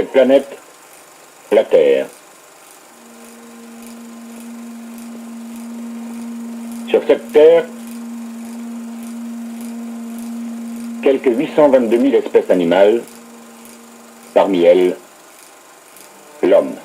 cette planète, la Terre. Sur cette Terre, quelques 822 000 espèces animales, parmi elles, l'homme.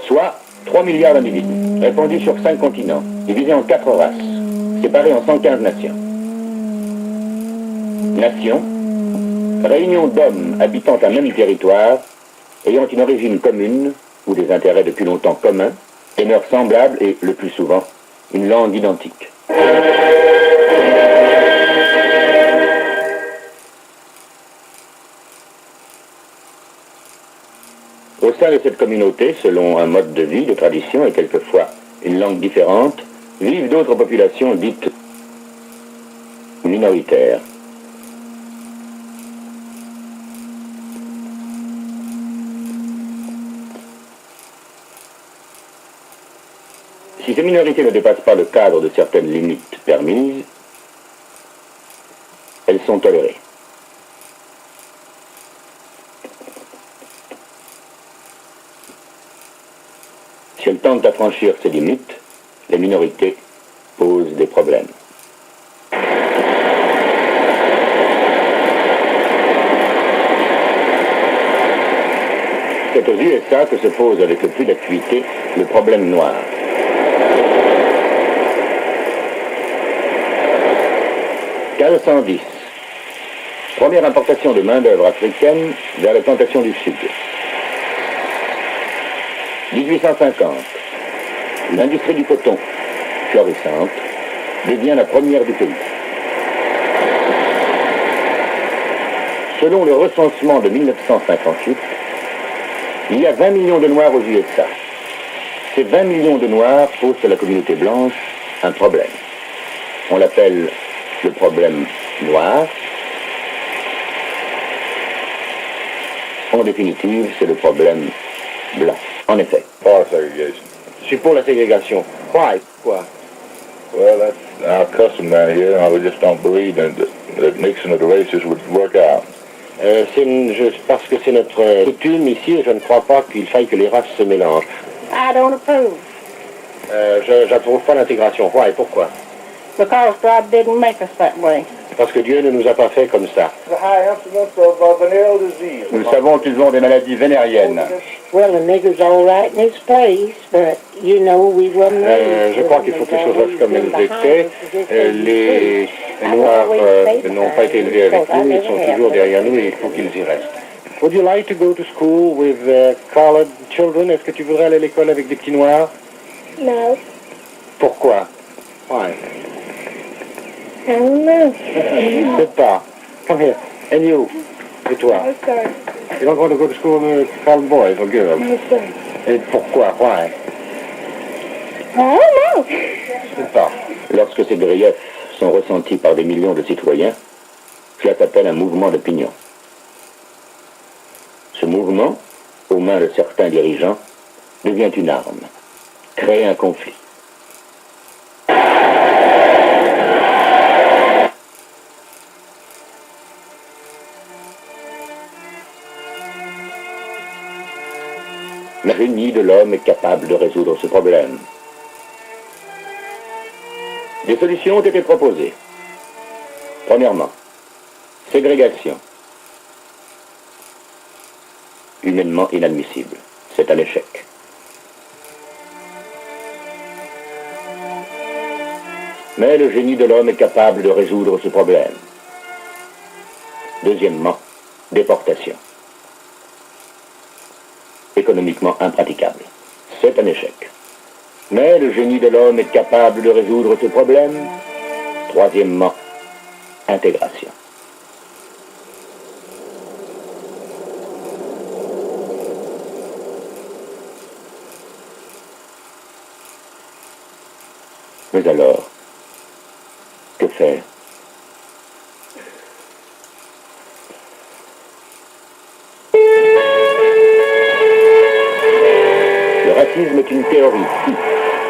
Soit 3 milliards d'individus, répandus sur 5 continents, divisés en 4 races, séparés en 115 nations. Nation, réunion d'hommes habitant un même territoire, ayant une origine commune, ou des intérêts depuis longtemps communs, des mœurs semblables et, le plus souvent, une langue identique. Au sein de cette communauté, selon un mode de vie, de tradition et quelquefois une langue différente, vivent d'autres populations dites minoritaires. Si ces minorités ne dépassent pas le cadre de certaines limites permises, elles sont tolérées. Si elles tentent d'affranchir ces limites, les minorités posent des problèmes. C'est aux USA que se pose avec le plus d'acuité le problème noir. Case 110. Première importation de main-d'œuvre africaine vers les plantations du Sud. 1850. L'industrie du coton, florissante, devient la première du pays. Selon le recensement de 1958, il y a 20 millions de Noirs aux USA. Ces 20 millions de Noirs posent à la communauté blanche un problème. On l'appelle le problème noir. En définitive, c'est le problème blanc. En effet. For segregation. Je suis pour la ségrégation. Why? Pourquoi? Well, that's our custom down here, and we just don't believe that mixing of the races would work out. Parce que c'est notre coutume ici, et je ne crois pas qu'il faille que les races se mélangent. I don't approve. J'approuve pas l'intégration. Why? Pourquoi? Because God didn't make us that way. Parce que Dieu ne nous a pas fait comme ça. The high incidence of venereal disease. Nous savons qu'ils ont des maladies vénériennes. Well, the nigger's all right in his place, but you know we wasn't Je crois qu'il faut que les choses restent comme elles étaient. Les Noirs n'ont pas été élevés avec nous, ils sont toujours derrière nous et il faut qu'ils y restent. Would you like to go to school with colored children? Est-ce que tu voudrais aller à l'école avec des petits Noirs? No. Pourquoi? Why? I don't know. Je sais pas. Come here. And you? Et toi? No, sir. You don't want to go to school with colored boys or girls? No, sir. Et pourquoi? Why? I don't know. Je sais pas. Lorsque ces griefs sont ressentis par des millions de citoyens, cela s'appelle un mouvement d'opinion. Ce mouvement, aux mains de certains dirigeants, devient une arme, crée un conflit. Le génie de l'homme est capable de résoudre ce problème. Des solutions ont été proposées. Premièrement, ségrégation. Humainement inadmissible. C'est un échec. Mais le génie de l'homme est capable de résoudre ce problème. Deuxièmement, déportation. Économiquement impraticable. C'est un échec. Mais le génie de l'homme est capable de résoudre ce problème. Troisièmement, intégration. Mais alors, que faire? Le racisme est une théorie qui,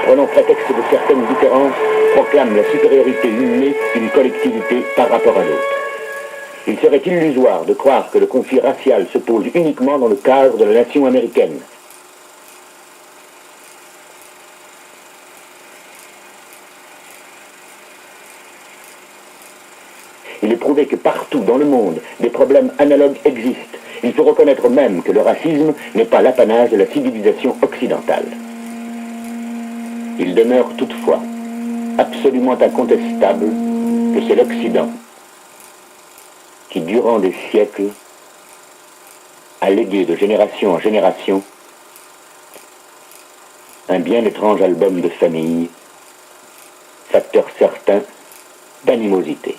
prenant prétexte de certaines différences, proclame la supériorité innée d'une collectivité par rapport à l'autre. Il serait illusoire de croire que le conflit racial se pose uniquement dans le cadre de la nation américaine. Il est prouvé que partout dans le monde, des problèmes analogues existent. Il faut reconnaître même que le racisme n'est pas l'apanage de la civilisation occidentale. Il demeure toutefois absolument incontestable que c'est l'Occident qui, durant des siècles, a légué de génération en génération un bien étrange album de famille, facteur certain d'animosité.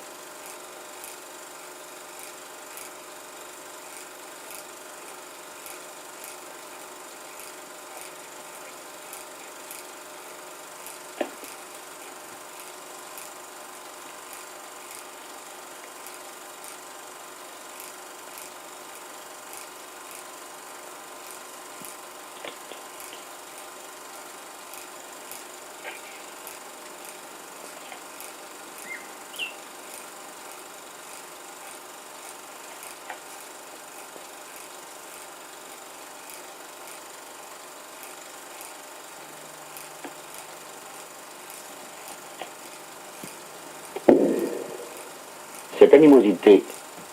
Cette animosité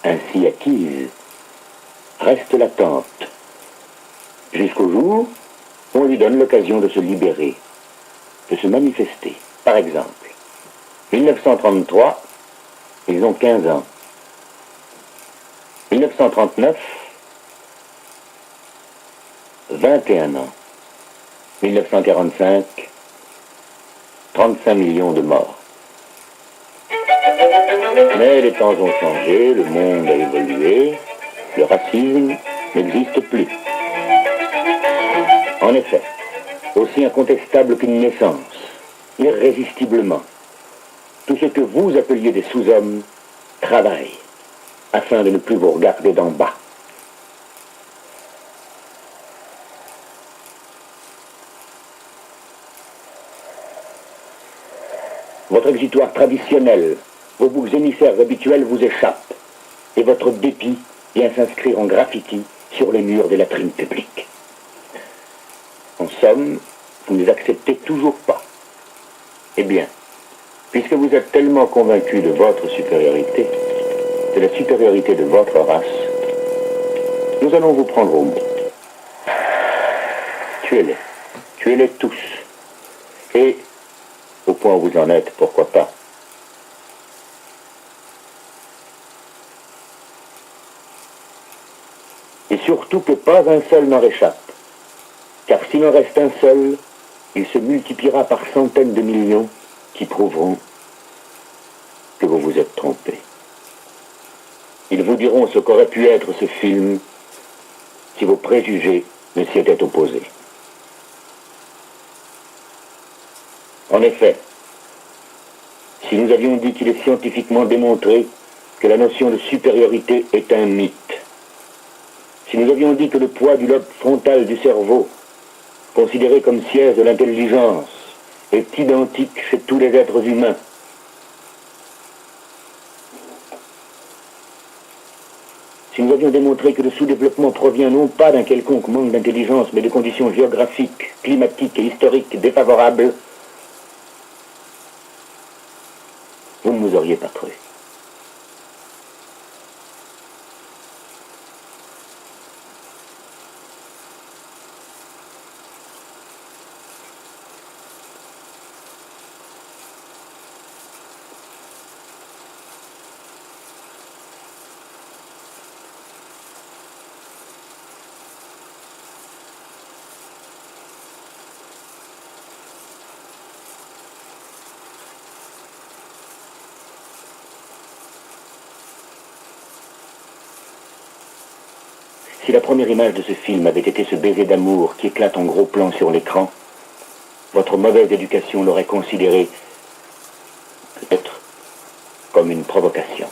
ainsi acquise reste latente jusqu'au jour où on lui donne l'occasion de se libérer, de se manifester. Par exemple, 1933, ils ont 15 ans. 1939, 21 ans. 1945, 35 millions de morts. Mais les temps ont changé, le monde a évolué, le racisme n'existe plus. En effet, aussi incontestable qu'une naissance, irrésistiblement, tout ce que vous appeliez des sous-hommes travaillent afin de ne plus vous regarder d'en bas. Votre exutoire traditionnel, vos boucs émissaires habituels vous échappent, et votre dépit vient s'inscrire en graffiti sur les murs des latrines publiques. En somme, vous ne les acceptez toujours pas. Eh bien, puisque vous êtes tellement convaincu de votre supériorité, de la supériorité de votre race, nous allons vous prendre au mot. Tuez-les. Tuez-les tous. Et, au point où vous en êtes, pourquoi pas. Et surtout que pas un seul n'en réchappe. Car s'il en reste un seul, il se multipliera par centaines de millions qui prouveront que vous vous êtes trompé. Ils vous diront ce qu'aurait pu être ce film si vos préjugés ne s'y étaient opposés. En effet, si nous avions dit qu'il est scientifiquement démontré que la notion de supériorité est un mythe, si nous avions dit que le poids du lobe frontal du cerveau, considéré comme siège de l'intelligence, est identique chez tous les êtres humains, si nous avions démontré que le sous-développement provient non pas d'un quelconque manque d'intelligence, mais de conditions géographiques, climatiques et historiques défavorables, vous ne nous auriez pas cru. Si la première image de ce film avait été ce baiser d'amour qui éclate en gros plan sur l'écran, votre mauvaise éducation l'aurait considéré, peut-être, comme une provocation.